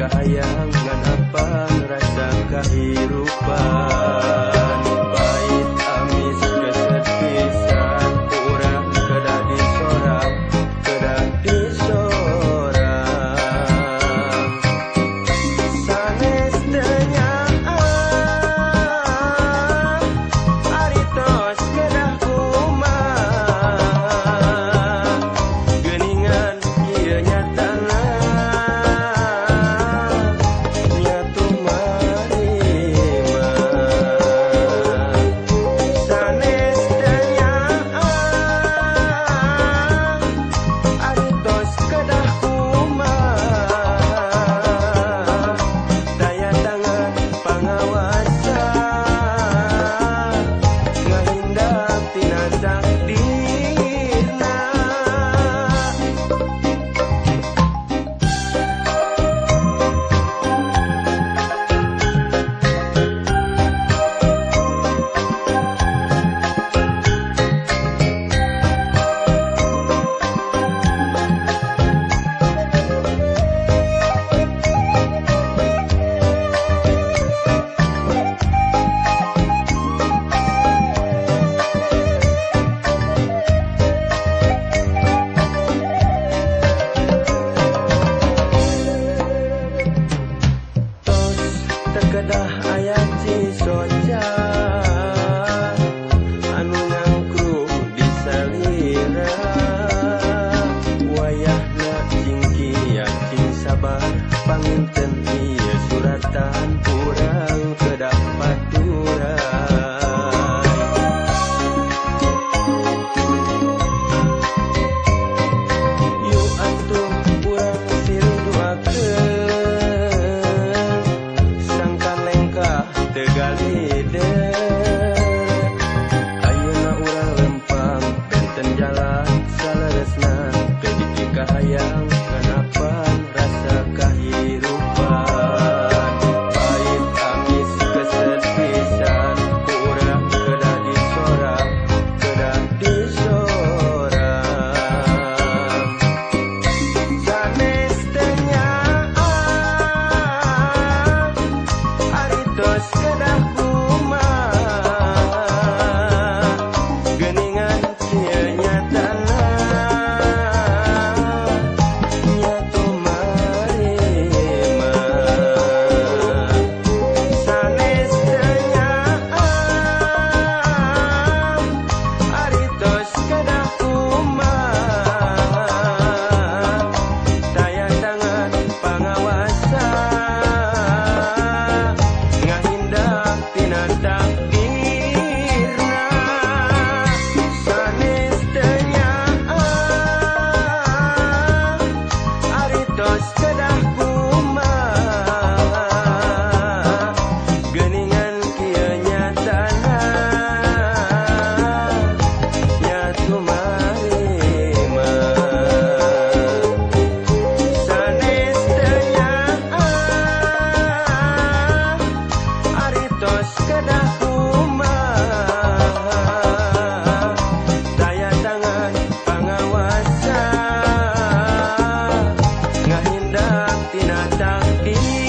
Hayang ngan apa rasa kehidupan pahit amis kesepisan urang kedah disorang sanes tenyaan aritos kedah kumaha geuningan ieu nyatana kedah aya cisoca anu ngangkruh di salira wayahna cingki yakin sabar panginten ieu suratan urang kedah paturai yuk atuh urang sirinduakeun tegalide ayeuna urang lempang benten jalan saleresna jadi kahayang nganapan rasa kahirupan pahit amis kesepisan urang kedah disorang sanes tenyaan aritos kedah kumaha geuningan ieu nyatana nyatu marima sanes tenyaan aritos kedah kumaha daya tangan pangawasa ngahindak tina takdirna sanes tenyaan aritos kedah kumaha geuningan kieu nyatana nyatu marima sanes tenyaan aritos kedah kumaha daya tangan pangawasa ngahindak tina takdir